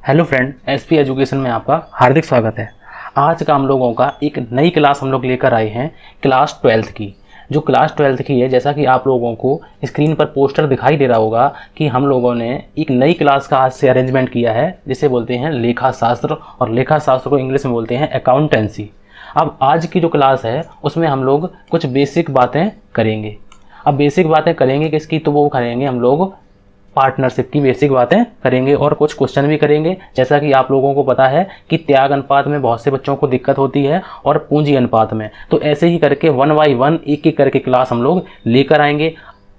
Hello friend, SP education में आपका हार्दिक स्वागत है। आज का हम लोगों का एक नई क्लास हम लोग लेकर आए हैं, क्लास 12th की। जो क्लास 12th की है, जैसा कि आप लोगों को स्क्रीन पर पोस्टर दिखाई दे रहा होगा कि हम लोगों ने एक नई क्लास का आज से अरेंजमेंट किया है, जिसे बोलते हैं लेखा शास्त्र, और लेखा शास्त्र को इंग्लिश में बोलते हैं अकाउंटेंसी। अब आज की जो क्लास है उसमें हम लोग कुछ बेसिक बातें करेंगे। अब बेसिक बातें करेंगे किसकी, तो वो करेंगे हम लोग पार्टनरशिप की बेसिक बातें करेंगे और कुछ क्वेश्चन भी करेंगे। जैसा कि आप लोगों को पता है कि त्याग अनुपात में बहुत से बच्चों को दिक्कत होती है और पूंजी अनुपात में, तो ऐसे ही करके 1 बाय 1 एक एक करके क्लास हम लोग लेकर आएंगे।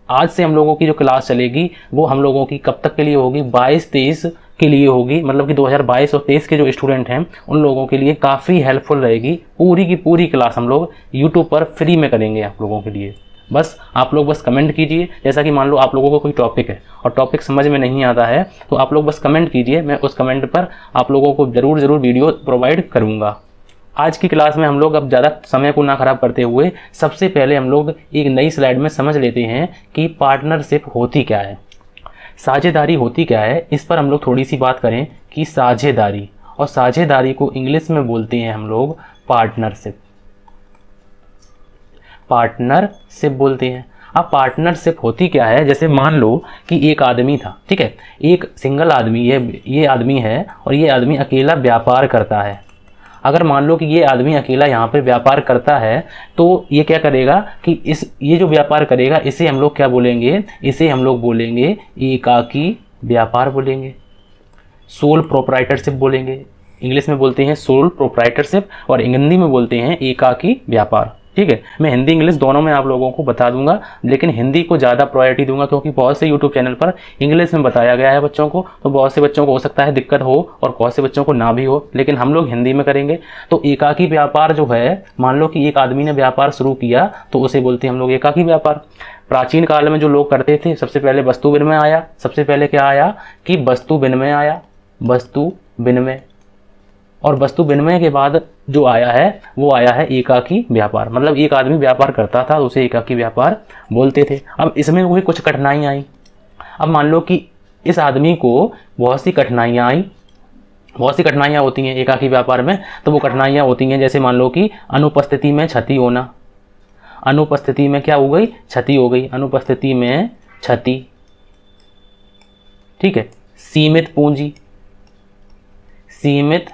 आज से हम लोगों की जो क्लास चलेगी वो हम लोगों की कब तक के लिए होगी, 22-23 के लिए होगी। मतलब कि 2022 और 23 के जो स्टूडेंट हैं उन लोगों के लिए काफ़ी हेल्पफुल रहेगी। पूरी की पूरी क्लास हम लोग यूट्यूब पर फ्री में करेंगे आप लोगों के लिए। बस आप लोग बस कमेंट कीजिए। जैसा कि मान लो आप लोगों को कोई टॉपिक है और टॉपिक समझ में नहीं आता है, तो आप लोग बस कमेंट कीजिए, मैं उस कमेंट पर आप लोगों को ज़रूर वीडियो प्रोवाइड करूँगा। आज की क्लास में हम लोग अब ज़्यादा समय को ना ख़राब करते हुए सबसे पहले हम लोग एक नई स्लाइड में समझ लेते हैं कि पार्टनरशिप होती क्या है, साझेदारी होती क्या है। इस पर हम लोग थोड़ी सी बात करें कि साझेदारी, और साझेदारी को इंग्लिश में बोलते हैं हम लोग पार्टनरशिप। पार्टनरशिप बोलते हैं। अब पार्टनरशिप होती क्या है, जैसे मान लो कि एक आदमी था, ठीक है, एक सिंगल आदमी, ये आदमी है और ये आदमी अकेला व्यापार करता है। अगर मान लो कि ये आदमी अकेला यहाँ पे व्यापार करता है, तो ये क्या करेगा कि ये जो व्यापार करेगा इसे हम लोग क्या बोलेंगे, इसे हम लोग बोलेंगे एकाकी व्यापार बोलेंगे, सोल प्रोप्राइटरशिप बोलेंगे। इंग्लिश में बोलते हैं सोल प्रोप्राइटरशिप और हिंदी में बोलते हैं एकाकी व्यापार। ठीक है, मैं हिंदी इंग्लिश दोनों में आप लोगों को बता दूंगा, लेकिन हिंदी को ज़्यादा प्रायोरिटी दूंगा क्योंकि बहुत से यूट्यूब चैनल पर इंग्लिश में बताया गया है बच्चों को, तो बहुत से बच्चों को हो सकता है दिक्कत हो और बहुत से बच्चों को ना भी हो, लेकिन हम लोग हिंदी में करेंगे। तो एकाकी व्यापार जो है, मान लो कि एक आदमी ने व्यापार शुरू किया तो उसे बोलते हैं हम लोग एकाकी व्यापार। प्राचीन काल में जो लोग करते थे, सबसे पहले वस्तु विनिमय आया। सबसे पहले क्या आया कि वस्तु विनिमय आया, वस्तु विनिमय, और वस्तु विनिमय के बाद जो आया है वो आया है एकाकी व्यापार। मतलब एक आदमी व्यापार करता था, उसे एकाकी व्यापार बोलते थे। अब इसमें कोई कुछ कठिनाइयाँ आई। अब मान लो कि इस आदमी को बहुत सी कठिनाइयाँ आई, बहुत सी कठिनाइयाँ होती हैं एकाकी व्यापार में। तो वो कठिनाइयाँ होती हैं, जैसे मान लो कि अनुपस्थिति में क्षति होना। अनुपस्थिति में क्या हो गई, क्षति हो गई, अनुपस्थिति में क्षति। ठीक है, सीमित पूंजी, सीमित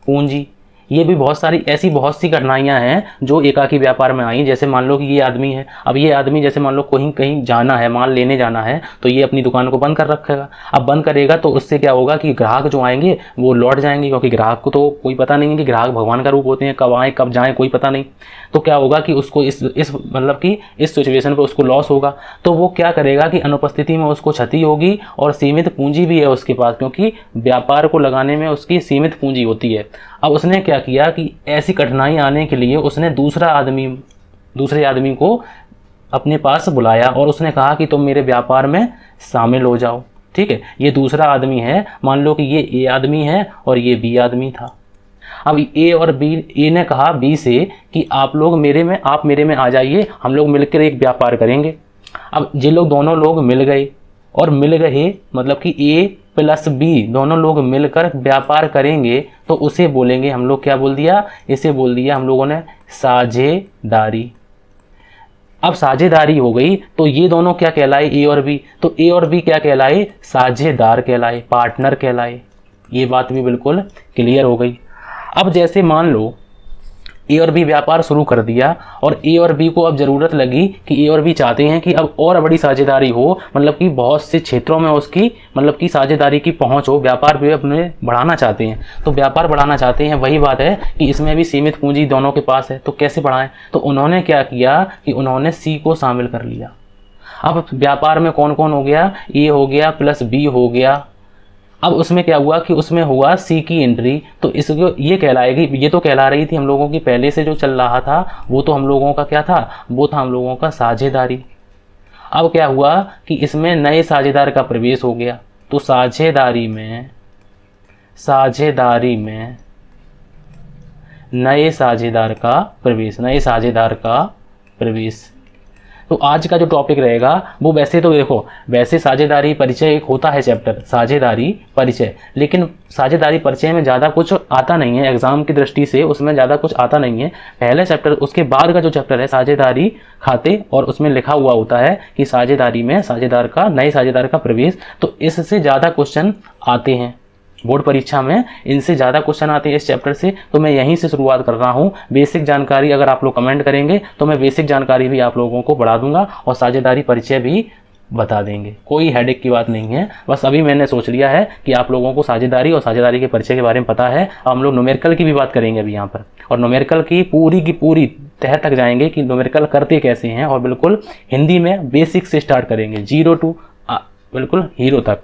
पूंजी, ये भी बहुत सारी ऐसी बहुत सी कठिनाइयां हैं जो एकाकी व्यापार में आई। जैसे मान लो कि ये आदमी है, अब ये आदमी जैसे मान लो कहीं जाना है, माल लेने जाना है, तो ये अपनी दुकान को बंद कर रखेगा। अब बंद करेगा तो उससे क्या होगा कि ग्राहक जो आएंगे वो लौट जाएंगे, क्योंकि ग्राहक को तो कोई पता नहीं है कि ग्राहक भगवान का रूप होते हैं, कब आए कब जाएं कोई पता नहीं। तो क्या होगा कि उसको इस मतलब कि इस सिचुएशन पर उसको लॉस होगा। तो वो क्या करेगा कि अनुपस्थिति में उसको क्षति होगी और सीमित पूंजी भी है उसके पास, क्योंकि व्यापार को लगाने में उसकी सीमित पूंजी होती है। अब उसने क्या किया कि ऐसी कठिनाई आने के लिए उसने दूसरे आदमी को अपने पास बुलाया और उसने कहा कि तुम मेरे व्यापार में शामिल हो जाओ। ठीक है, ये दूसरा आदमी है, मान लो कि ये ए आदमी है और ये बी आदमी था। अब ए और बी, ए ने कहा बी से कि आप मेरे में आ जाइए, हम लोग मिलकर एक व्यापार करेंगे। अब ये लोग दोनों लोग मिल गए, और मिल गए मतलब कि ए प्लस बी दोनों लोग मिलकर व्यापार करेंगे, तो उसे बोलेंगे हम लोग, क्या बोल दिया, इसे बोल दिया हम लोगों ने साझेदारी। अब साझेदारी हो गई तो ये दोनों क्या कहलाए, ए और बी, तो ए और बी क्या कहलाए, साझेदार कहलाए, पार्टनर कहलाए। ये बात भी बिल्कुल क्लियर हो गई। अब जैसे मान लो ए और बी व्यापार शुरू कर दिया और ए और बी को अब ज़रूरत लगी कि ए और बी चाहते हैं कि अब और बड़ी साझेदारी हो, मतलब कि बहुत से क्षेत्रों में उसकी मतलब कि साझेदारी की पहुंच हो, व्यापार भी अपने बढ़ाना चाहते हैं। तो व्यापार बढ़ाना चाहते हैं, वही बात है कि इसमें भी सीमित पूंजी दोनों के पास है, तो कैसे बढ़ाएं। तो उन्होंने क्या किया कि उन्होंने सी को शामिल कर लिया। अब व्यापार में कौन कौन हो गया, ए हो गया प्लस बी हो गया। अब उसमें क्या हुआ कि उसमें हुआ सी की एंट्री, तो इसको ये कहलाएगी, ये तो कहला रही थी हम लोगों की पहले से जो चल रहा था वो तो हम लोगों का क्या था, वो था हम लोगों का साझेदारी। अब क्या हुआ कि इसमें नए साझेदार का प्रवेश हो गया, तो साझेदारी में नए साझेदार का प्रवेश, तो आज का जो टॉपिक रहेगा वो वैसे तो देखो, वैसे साझेदारी परिचय एक होता है चैप्टर, साझेदारी परिचय, लेकिन साझेदारी परिचय में ज़्यादा कुछ आता नहीं है एग्जाम की दृष्टि से, उसमें ज़्यादा कुछ आता नहीं है। पहले चैप्टर, उसके बाद का जो चैप्टर है साझेदारी खाते, और उसमें लिखा हुआ होता है कि साझेदारी में साझेदार का, नए साझेदार का प्रवेश। तो इससे ज़्यादा क्वेश्चन आते हैं बोर्ड परीक्षा में, इनसे ज़्यादा क्वेश्चन आते हैं इस चैप्टर से। तो मैं यहीं से शुरुआत कर रहा हूँ। बेसिक जानकारी अगर आप लोग कमेंट करेंगे तो मैं बेसिक जानकारी भी आप लोगों को बढ़ा दूंगा और साझेदारी परिचय भी बता देंगे। कोई हेडेक की बात नहीं है, बस अभी मैंने सोच लिया है कि आप लोगों को साझेदारी और साझेदारी के परिचय के बारे में पता है। हम लोग न्यूमेरिकल की भी बात करेंगे अभी यहाँ पर, और न्यूमेरिकल की पूरी तह तक जाएंगे कि न्यूमेरिकल करते कैसे हैं, और बिल्कुल हिंदी में बेसिक से स्टार्ट करेंगे, 0 to बिल्कुल हीरो तक।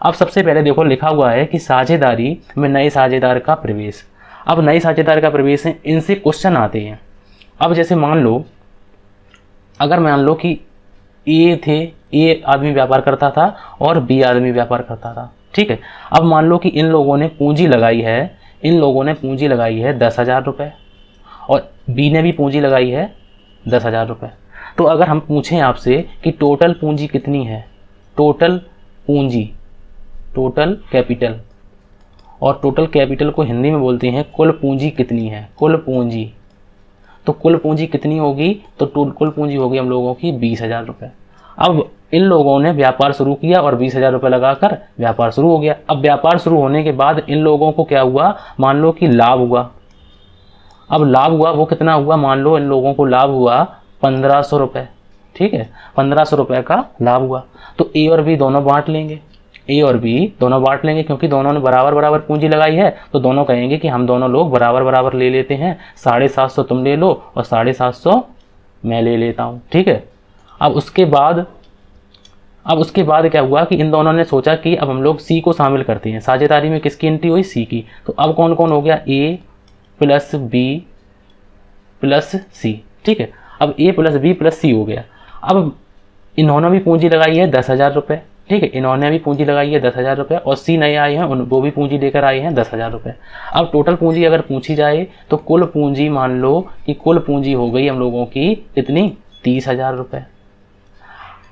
अब सबसे पहले देखो लिखा हुआ है कि साझेदारी में नए साझेदार का प्रवेश। अब नए साझेदार का प्रवेश है, इनसे क्वेश्चन आते हैं। अब जैसे मान लो, अगर मान लो कि ए आदमी व्यापार करता था और बी आदमी व्यापार करता था, ठीक है। अब मान लो कि इन लोगों ने पूंजी लगाई है 10,000 रुपये, और बी ने भी पूंजी लगाई है 10,000 रुपये। तो अगर हम पूछें आपसे कि टोटल पूंजी कितनी है, टोटल पूंजी, टोटल कैपिटल, और टोटल कैपिटल को हिंदी में बोलते हैं कुल पूंजी कितनी है, कुल पूंजी। तो कुल पूंजी कितनी होगी, तो कुल पूंजी होगी हम लोगों की 20,000 रुपये। अब इन लोगों ने व्यापार शुरू किया और 20,000 रुपये लगाकर व्यापार शुरू हो गया। अब व्यापार शुरू होने के बाद इन लोगों को क्या हुआ, मान लो कि लाभ हुआ। अब लाभ हुआ, वो कितना हुआ, मान लो इन लोगों को लाभ हुआ 1,500 रुपये, ठीक है, 1,500 रुपये का लाभ हुआ। तो ए और बी दोनों बांट लेंगे, क्योंकि दोनों ने बराबर बराबर पूंजी लगाई है। तो दोनों कहेंगे कि हम दोनों लोग बराबर बराबर ले लेते हैं, 750 तुम ले लो और 750 मैं ले लेता हूँ, ठीक है। अब उसके बाद क्या हुआ कि इन दोनों ने सोचा कि अब हम लोग सी को शामिल करते हैं। साझेदारी में किसकी एंट्री हुई, सी की। तो अब कौन कौन हो गया, ए प्लस बी प्लस सी, ठीक है। अब ए प्लस बी प्लस सी हो गया। अब इन्होंने भी पूंजी लगाई है 10,000 रुपये, ठीक है, इन्होंने भी पूंजी लगाई है 10,000 रुपये, और सी नए आए हैं, वो भी पूंजी लेकर आए हैं 10,000 रुपये। अब टोटल पूंजी अगर पूछी जाए तो कुल पूंजी, मान लो कि कुल पूंजी हो गई हम लोगों की कितनी, 30,000 रुपये।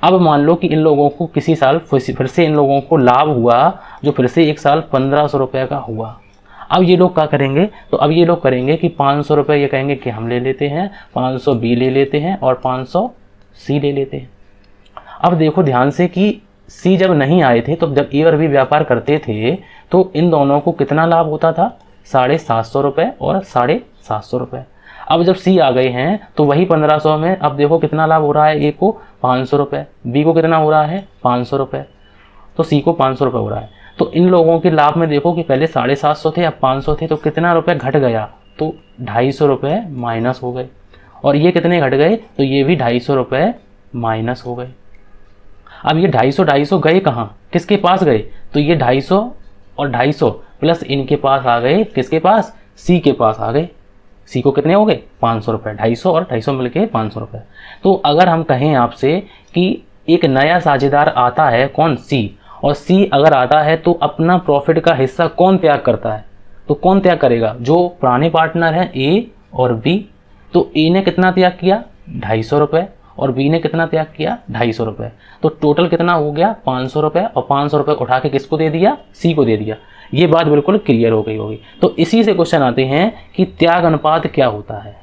अब मान लो कि इन लोगों को किसी साल फिर से इन लोगों को लाभ हुआ, जो फिर से एक साल 1,500 रुपये का हुआ। अब ये लोग क्या करेंगे, तो अब ये लोग करेंगे कि 500 रुपये ये कहेंगे कि हम ले लेते हैं, 500 बी ले लेते हैं और 500 सी ले लेते हैं। अब देखो ध्यान से कि सी जब नहीं आए थे, तो जब ए और बी व्यापार करते थे तो इन दोनों को कितना लाभ होता था, 750 रुपये और 750 रुपये। अब जब सी आ गए हैं तो वही 1,500 में अब देखो कितना लाभ हो रहा है, ए को 500 रुपये, बी को कितना हो रहा है 500 रुपये, तो सी को 500 रुपये हो रहा है। तो इन लोगों के लाभ में देखो कि पहले 750 थे, अब 500 थे, तो कितना रुपये घट गया, तो 250 रुपये माइनस हो गए। और ये कितने घट गए, तो ये भी 250 रुपये माइनस हो गए। अब ये 250 गए कहाँ, किसके पास गए, तो ये 250 और 250 प्लस इनके पास आ गए, किसके पास, सी के पास आ गए। सी को कितने हो गए 500 रुपये, 250 और 250 मिलके 500 रुपये। तो अगर हम कहें आपसे कि एक नया साझेदार आता है, कौन, सी, और सी अगर आता है तो अपना प्रॉफिट का हिस्सा कौन त्याग करता है, तो कौन त्याग करेगा, जो पुराने पार्टनर हैं ए और बी। तो ए ने कितना त्याग किया 250 रुपये और बी ने कितना त्याग किया 250 रुपये। तो टोटल कितना हो गया 500 रुपये, और 500 रुपये उठा के किसको दे दिया, सी को दे दिया। ये बात बिल्कुल क्लियर हो गई होगी। तो इसी से क्वेश्चन आते हैं कि त्याग अनुपात क्या होता है।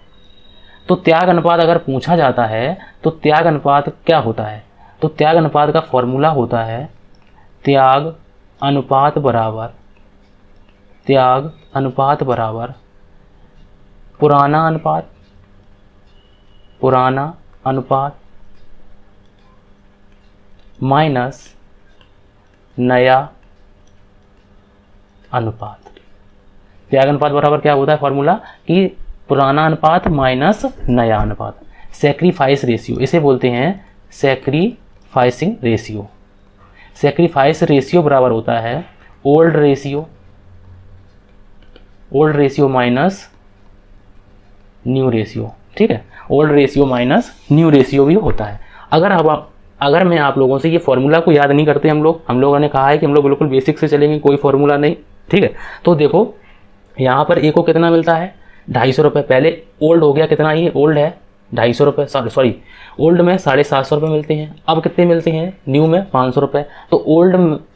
तो त्याग अनुपात अगर पूछा जाता है तो त्याग अनुपात क्या होता है, तो त्याग अनुपात का फॉर्मूला होता है त्याग अनुपात बराबर पुराना अनुपात माइनस नया अनुपात। त्याग अनुपात बराबर क्या होता है फॉर्मूला, कि पुराना अनुपात माइनस नया अनुपात, सैक्रिफाइस रेशियो, इसे बोलते हैं सैक्रिफाइसिंग रेशियो। सैक्रिफाइस रेशियो बराबर होता है old ratio minus new ratio, ठीक है, old ratio minus new ratio भी होता है। अगर मैं आप लोगों से ये फॉर्मूला को याद नहीं करते, हम लोगों ने कहा है कि हम लोग बिल्कुल बेसिक से चलेंगे, कोई फॉर्मूला नहीं, ठीक है। तो देखो यहाँ पर ए को कितना मिलता है 250 रुपये, पहले ओल्ड हो गया, कितना ये ओल्ड है 250 रुपये, सॉरी ओल्ड में 750 रुपये मिलते हैं। अब कितने मिलते हैं न्यू में? 500 रुपये। तो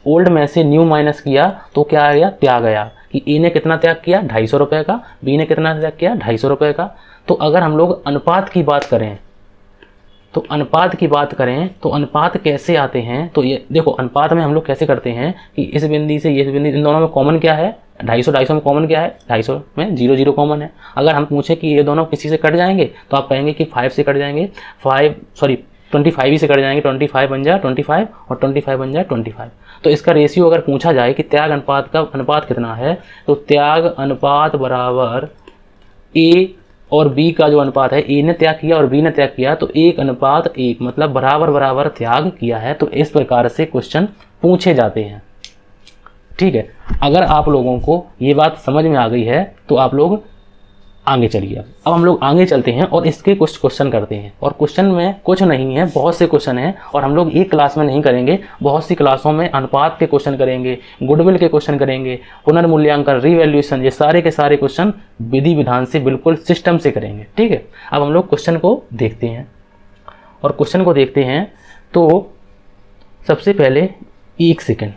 ओल्ड में से न्यू माइनस किया तो क्या आ गया? त्याग आया कि ए ने कितना त्याग किया? 250 रुपये का, बी ने कितना त्याग किया? 250 रुपये का। तो अगर हम लोग अनुपात की बात करें तो अनुपात कैसे आते हैं? तो ये देखो अनुपात में हम लोग कैसे करते हैं कि इस बिंदी से ये बिंदी, इन दोनों में कॉमन क्या है? 250 में कॉमन क्या है? 250 में 0 0 कॉमन है। अगर हम पूछें कि ये दोनों किसी से कट जाएंगे तो आप कहेंगे कि 5 से कट जाएंगे, 25 ही से कट जाएंगे, 25 बन जाए 25 और 25 बन जाए 25। तो इसका रेशियो अगर पूछा जाए कि त्याग अनुपात का अनुपात कितना है, तो त्याग अनुपात बराबर ए और बी का जो अनुपात है, ए ने त्याग किया और बी ने त्याग किया, तो 1:1, मतलब बराबर बराबर त्याग किया है। तो इस प्रकार से क्वेश्चन पूछे जाते हैं। ठीक है, अगर आप लोगों को ये बात समझ में आ गई है तो आप लोग आगे चलिए। अब हम लोग आगे चलते हैं और इसके कुछ क्वेश्चन करते हैं। और क्वेश्चन में कुछ नहीं है, बहुत से क्वेश्चन हैं और हम लोग एक क्लास में नहीं करेंगे, बहुत सी क्लासों में अनुपात के क्वेश्चन करेंगे, गुडविल के क्वेश्चन करेंगे, पुनर्मूल्यांकन, रीवैल्यूएशन, ये सारे के सारे क्वेश्चन विधि विधान से बिल्कुल सिस्टम से करेंगे। ठीक है, अब हम लोग क्वेश्चन को देखते हैं। और क्वेश्चन को देखते हैं तो सबसे पहले 1 सेकेंड,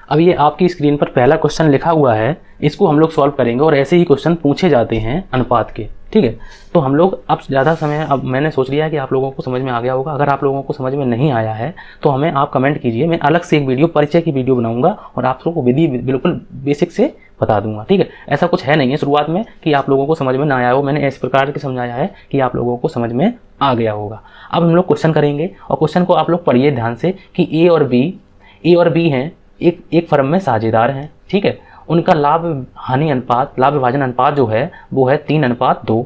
अब ये आपकी स्क्रीन पर पहला क्वेश्चन लिखा हुआ है, इसको हम लोग सॉल्व करेंगे और ऐसे ही क्वेश्चन पूछे जाते हैं अनुपात के। ठीक है, तो हम लोग अब ज़्यादा समय, अब मैंने सोच लिया है कि आप लोगों को समझ में आ गया होगा। अगर आप लोगों को समझ में नहीं आया है तो हमें आप कमेंट कीजिए, मैं अलग से एक वीडियो, परिचय की वीडियो बनाऊंगा और आप लोगों को विधि बिल्कुल बेसिक से बता दूंगा। ठीक है, ऐसा कुछ है नहीं है शुरुआत में कि आप लोगों को समझ में ना आया हो, मैंने इस प्रकार से समझाया है कि आप लोगों को समझ में आ गया होगा। अब हम लोग क्वेश्चन करेंगे और क्वेश्चन को आप लोग पढ़िए ध्यान से कि ए और बी हैं, एक फर्म में साझेदार हैं। ठीक है, उनका लाभ विभाजन अनुपात जो है वो है 3:2।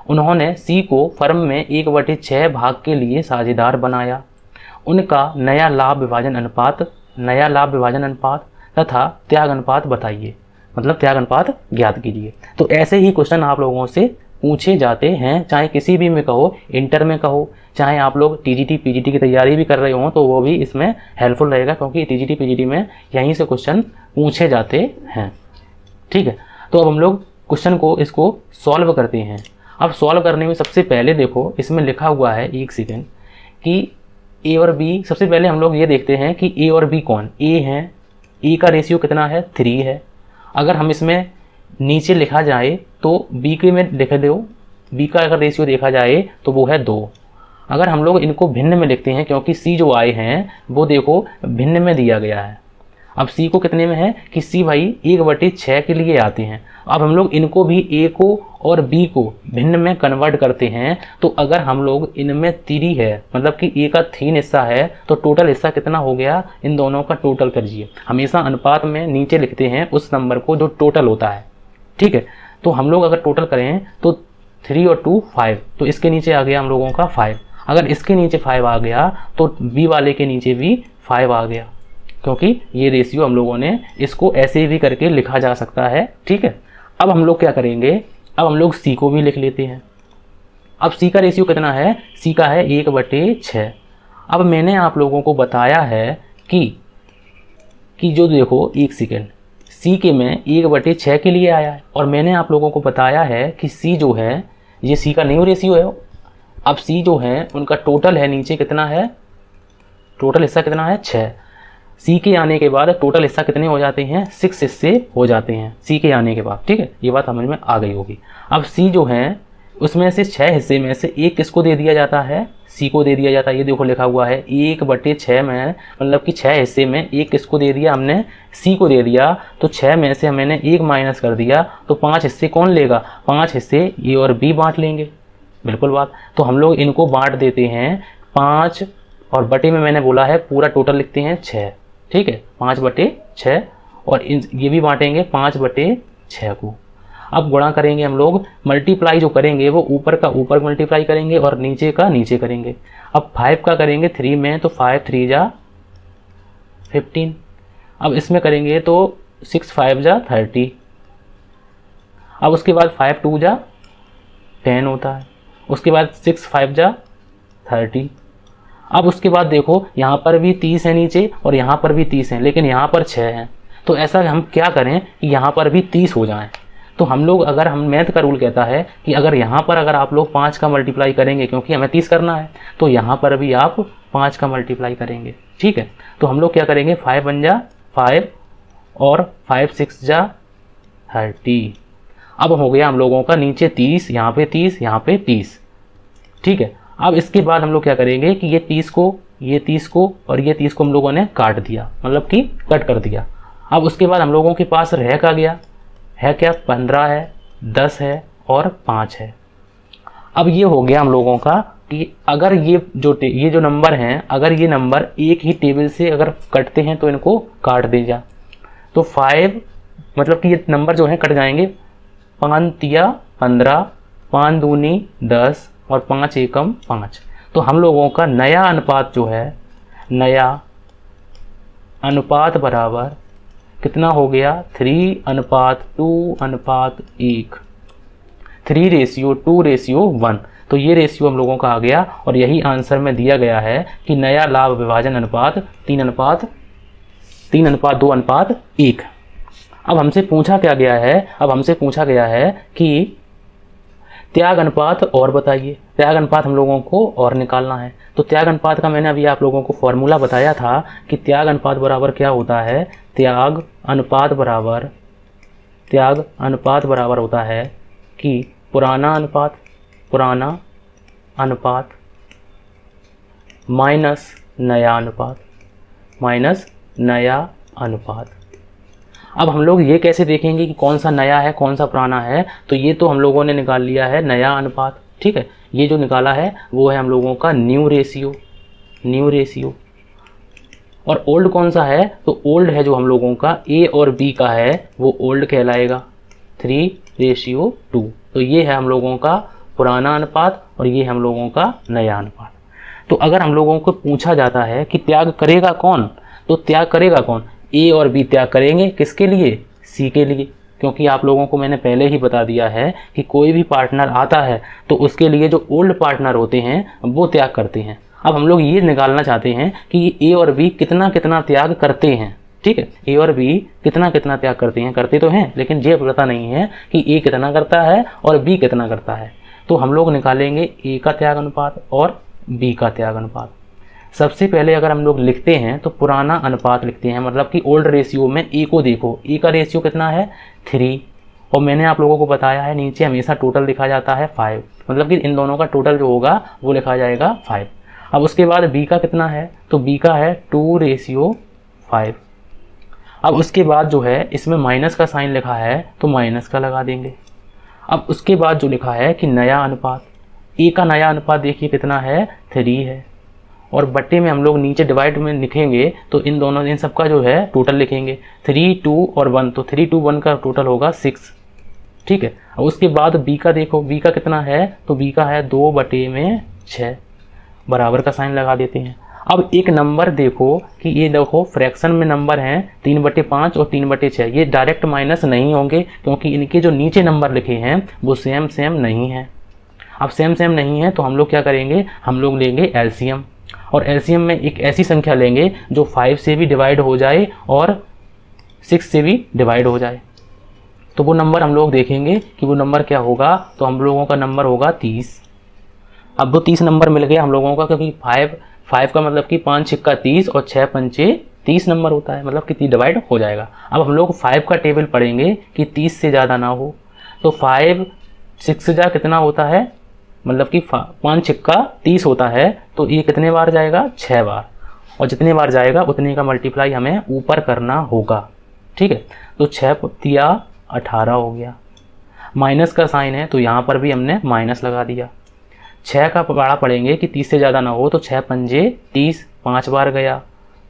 उन्होंने सी को फर्म में 1/6 भाग के लिए साझेदार बनाया। उनका नया लाभ विभाजन अनुपात तथा त्याग अनुपात बताइए, मतलब त्याग अनुपात ज्ञात कीजिए। तो ऐसे ही क्वेश्चन आप लोगों से पूछे जाते हैं, चाहे किसी भी में कहो, इंटर में कहो, चाहे आप लोग टीजीटी पीजीटी की तैयारी भी कर रहे हो तो वो भी इसमें हेल्पफुल रहेगा, क्योंकि टीजीटी पीजीटी में यहीं से क्वेश्चन पूछे जाते हैं। ठीक है, तो अब हम लोग क्वेश्चन को इसको सॉल्व करते हैं। अब सॉल्व करने में सबसे पहले देखो इसमें लिखा हुआ है 1 सेकेंड कि ए और बी, सबसे पहले हम लोग ये देखते हैं कि ए और बी कौन? ए है, ए का रेशियो कितना है? 3 है। अगर हम इसमें नीचे लिखा जाए तो बी के में लिख दो, बी का अगर रेशियो देखा जाए तो वो है 2। अगर हम लोग इनको भिन्न में लिखते हैं, क्योंकि सी जो आए हैं वो देखो भिन्न में दिया गया है। अब सी को कितने में है कि सी भाई 1/6 के लिए आते हैं। अब हम लोग इनको भी ए को और बी को भिन्न में कन्वर्ट करते हैं, तो अगर हम लोग इनमें 3 है, मतलब कि ए का 3 हिस्सा है, तो टोटल हिस्सा कितना हो गया? इन दोनों का टोटल करिए। हमेशा अनुपात में नीचे लिखते हैं उस नंबर को जो टोटल होता है। ठीक है, तो हम लोग अगर टोटल करें तो 3 और 2 5, तो इसके नीचे आ गया हम लोगों का 5। अगर इसके नीचे 5 आ गया तो बी वाले के नीचे भी 5 आ गया, क्योंकि ये रेशियो हम लोगों ने इसको ऐसे भी करके लिखा जा सकता है। ठीक है, अब हम लोग क्या करेंगे? अब हम लोग सी को भी लिख लेते हैं। अब सी का रेशियो कितना है? सी का है 1/6। अब मैंने आप लोगों को बताया है कि जो देखो 1 सेकेंड, सी के में 1/6 के लिए आया है और मैंने आप लोगों को बताया है कि सी जो है ये सी का न्यू रेशियो है। अब सी जो है उनका टोटल है नीचे कितना है? टोटल हिस्सा कितना है? 6। सी के आने के बाद टोटल हिस्सा कितने हो जाते हैं? 6 हिस्से हो जाते हैं सी के आने के बाद। ठीक है, ये बात समझ में आ गई होगी। अब सी जो है उसमें से 6 हिस्से में से एक किसको दे दिया जाता है? सी को दे दिया जाता है। ये देखो लिखा हुआ है 1/6 में, मतलब कि 6 हिस्से में एक किसको दे दिया? हमने सी को दे दिया। तो 6 में से मैंने 1 माइनस कर दिया, तो 5 हिस्से कौन लेगा? 5 हिस्से ए और बी बांट लेंगे। बिल्कुल बात। तो हम लोग इनको बांट देते हैं 5 और बटे में मैंने बोला है पूरा टोटल लिखते हैं 6। ठीक है, 5/6 और ये भी बांटेंगे 5/6 को। अब गुणा करेंगे हम लोग, मल्टीप्लाई जो करेंगे वो ऊपर का ऊपर मल्टीप्लाई करेंगे और नीचे का नीचे करेंगे। अब 5 का करेंगे 3 में, तो 5 3 जा 15। अब इसमें करेंगे तो 6 5 जा 30। अब उसके बाद 5 2 जा 10 होता है। उसके बाद 6 5 जा 30। अब उसके बाद देखो यहाँ पर भी 30 है नीचे और यहाँ पर भी 30 है, लेकिन यहाँ पर 6 है। तो ऐसा हम क्या करें कि यहाँ पर भी 30 हो जाए। तो हम लोग, अगर हम मैथ का रूल कहता है कि अगर यहाँ पर अगर आप लोग 5 का मल्टीप्लाई करेंगे, क्योंकि हमें 30 करना है, तो यहाँ पर भी आप 5 का मल्टीप्लाई करेंगे। ठीक है, तो हम लोग क्या करेंगे, 5 बन जा 5 और 5 6 जा 30। अब हो गया हम लोगों का नीचे 30, यहाँ पे 30, यहाँ पे 30। ठीक है, अब इसके बाद हम लोग क्या करेंगे कि ये 30 को और ये 30 को हम लोगों ने काट दिया, मतलब कि कट कर दिया। अब उसके बाद हम लोगों के पास रह का गया है क्या, 15 है, 10 है और 5 है। अब ये हो गया हम लोगों का कि अगर ये जो नंबर हैं, अगर ये नंबर एक ही टेबल से अगर कटते हैं तो इनको काट दे जा। तो 5 मतलब कि ये नंबर जो है कट जाएंगे, 5 तिया 15, 5 दूनी 10 और 5 एकम 5। तो हम लोगों का नया अनुपात जो है, नया अनुपात बराबर कितना हो गया, 3:2:1, 3:2:1। तो ये रेशियो हम लोगों का आ गया और यही आंसर में दिया गया है कि नया लाभ विभाजन अनुपात 3:2:1। अब हमसे पूछा क्या गया है, अब हमसे पूछा गया है कि त्याग अनुपात और बताइए। त्याग अनुपात हम लोगों को और निकालना है। तो त्याग अनुपात का मैंने अभी आप लोगों को फॉर्मूला बताया था कि त्याग अनुपात बराबर क्या होता है, त्याग अनुपात बराबर होता है कि पुराना अनुपात माइनस नया अनुपात। अब हम लोग ये कैसे देखेंगे कि कौन सा नया है कौन सा पुराना है, तो ये तो हम लोगों ने निकाल लिया है नया अनुपात। ठीक है, ये जो निकाला है वो है हम लोगों का न्यू रेशियो। और ओल्ड कौन सा है, तो ओल्ड है जो हम लोगों का ए और बी का है, वो ओल्ड कहलाएगा, 3:2। तो ये है हम लोगों का पुराना अनुपात और ये हम लोगों का नया अनुपात। तो अगर हम लोगों को पूछा जाता है कि त्याग करेगा कौन, तो त्याग करेगा कौन, ए और बी त्याग करेंगे, किसके लिए, सी के लिए। क्योंकि आप लोगों को मैंने पहले ही बता दिया है कि कोई भी पार्टनर आता है तो उसके लिए जो ओल्ड पार्टनर होते हैं वो त्याग करते हैं। अब हम लोग ये निकालना चाहते हैं कि ए और बी कितना कितना त्याग करते हैं। ठीक है, ए और बी कितना कितना त्याग करते हैं, करते तो हैं लेकिन ये पता नहीं है कि ए कितना करता है और बी कितना करता है। तो हम लोग निकालेंगे ए का त्याग अनुपात और बी का त्याग अनुपात। सबसे पहले अगर हम लोग लिखते हैं तो पुराना अनुपात लिखते हैं, मतलब कि ओल्ड रेशियो में ए को देखो, ए का रेशियो कितना है 3, और मैंने आप लोगों को बताया है नीचे हमेशा टोटल लिखा जाता है 5, मतलब कि इन दोनों का टोटल जो होगा वो लिखा जाएगा 5। अब उसके बाद बी का कितना है, तो बी का है 2:5। अब उसके बाद जो है इसमें माइनस का साइन लिखा है तो माइनस का लगा देंगे। अब उसके बाद जो लिखा है कि नया अनुपात, ए का नया अनुपात देखिए कितना है 3 है, और बट्टे में हम लोग नीचे डिवाइड में लिखेंगे तो इन सब का जो है टोटल लिखेंगे, 3 2 और 1, तो 3 2 1 का टोटल होगा 6। ठीक है, और उसके बाद बी का देखो, बी का कितना है, तो बी का है 2/6, बराबर का साइन लगा देते हैं। अब एक नंबर देखो कि ये देखो फ्रैक्शन में नंबर हैं 3/5 और 3/6, ये डायरेक्ट माइनस नहीं होंगे क्योंकि इनके जो नीचे नंबर लिखे हैं वो सेम नहीं है। अब सेम नहीं है तो हम लोग क्या करेंगे, हम लोग लेंगे एलसीएम, और एलसीएम में एक ऐसी संख्या लेंगे जो 5 से भी डिवाइड हो जाए और 6 से भी डिवाइड हो जाए। तो वो नंबर हम लोग देखेंगे कि वो नंबर क्या होगा, तो हम लोगों का नंबर होगा 30। अब वो 30 नंबर मिल गया हम लोगों का, क्योंकि 5 का मतलब कि 5 6 30 और 6 पंचे 30 नंबर होता है, मतलब कि डिवाइड हो जाएगा। अब हम लोग 5 का टेबल पढ़ेंगे कि 30 से ज़्यादा ना हो, तो 5 6 से ज़्यादा कितना होता है, मतलब कि 5 6 30 होता है, तो ये कितने बार जाएगा 6 बार, और जितने बार जाएगा उतने का मल्टीप्लाई हमें ऊपर करना होगा। ठीक है, तो 6 तिया 18 हो गया, माइनस का साइन है तो यहाँ पर भी हमने माइनस लगा दिया। 6 का पढ़ा पढ़ेंगे कि 30 से ज़्यादा ना हो, तो 6 पंजे 30 5 बार गया,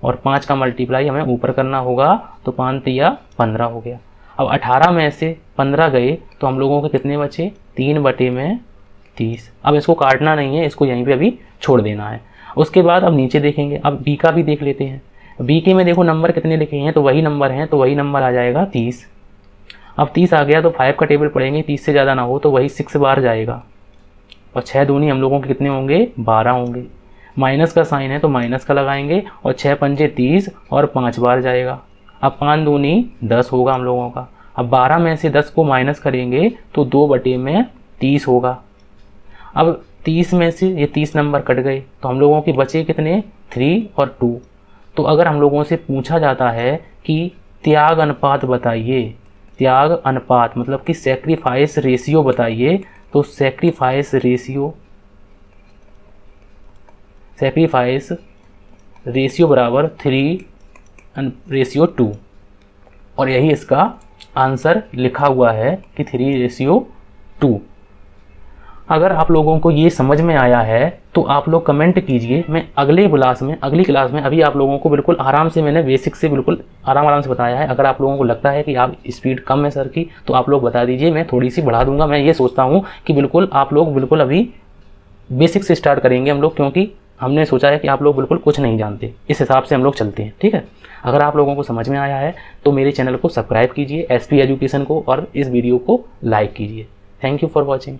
और 5 का मल्टीप्लाई हमें ऊपर करना होगा, तो 5 तिया 15 हो गया। अब 18 में से 15 गए तो हम लोगों के कितने बचे, 3/30। अब इसको काटना नहीं है, इसको यहीं पे अभी छोड़ देना है। उसके बाद अब नीचे देखेंगे, अब बी का भी देख लेते हैं। बी के में देखो नंबर कितने लिखे हैं, तो वही नंबर हैं, तो वही नंबर आ जाएगा 30। अब 30 आ गया तो 5 का टेबल पढ़ेंगे, 30 से ज़्यादा ना हो तो वही 6 बार जाएगा, और 6 दूनी हम लोगों के कितने होंगे 12 होंगे। माइनस का साइन है तो माइनस का लगाएंगे, और 6 पंजे 30 और 5 बार जाएगा। अब 5 दूनी 10 होगा हम लोगों का। अब 12 में से 10 को माइनस करेंगे तो 2/30 होगा। अब 30 में से ये 30 नंबर कट गए तो हम लोगों के बचे कितने, 3 और 2। तो अगर हम लोगों से पूछा जाता है कि त्याग अनुपात बताइए, त्याग अनुपात मतलब कि सैक्रिफाइस रेशियो बताइए, तो सैक्रिफाइस रेशियो बराबर 3:2 और यही इसका आंसर लिखा हुआ है कि 3:2। अगर आप लोगों को ये समझ में आया है तो आप लोग कमेंट कीजिए। मैं अगली क्लास में अभी आप लोगों को बिल्कुल आराम से, मैंने बेसिक से बिल्कुल आराम से बताया है। अगर आप लोगों को लगता है कि आप स्पीड कम है सर की, तो आप लोग बता दीजिए, मैं थोड़ी सी बढ़ा दूंगा। मैं ये सोचता हूँ कि बिल्कुल आप लोग बिल्कुल अभी बेसिक से स्टार्ट करेंगे हम लोग, क्योंकि हमने सोचा है कि आप लोग बिल्कुल कुछ नहीं जानते, इस हिसाब से हम लोग चलते हैं, ठीक है। अगर आप लोगों को समझ में आया है तो मेरे चैनल को सब्सक्राइब कीजिए, एसपी एजुकेशन को, और इस वीडियो को लाइक कीजिए। Thank you for watching.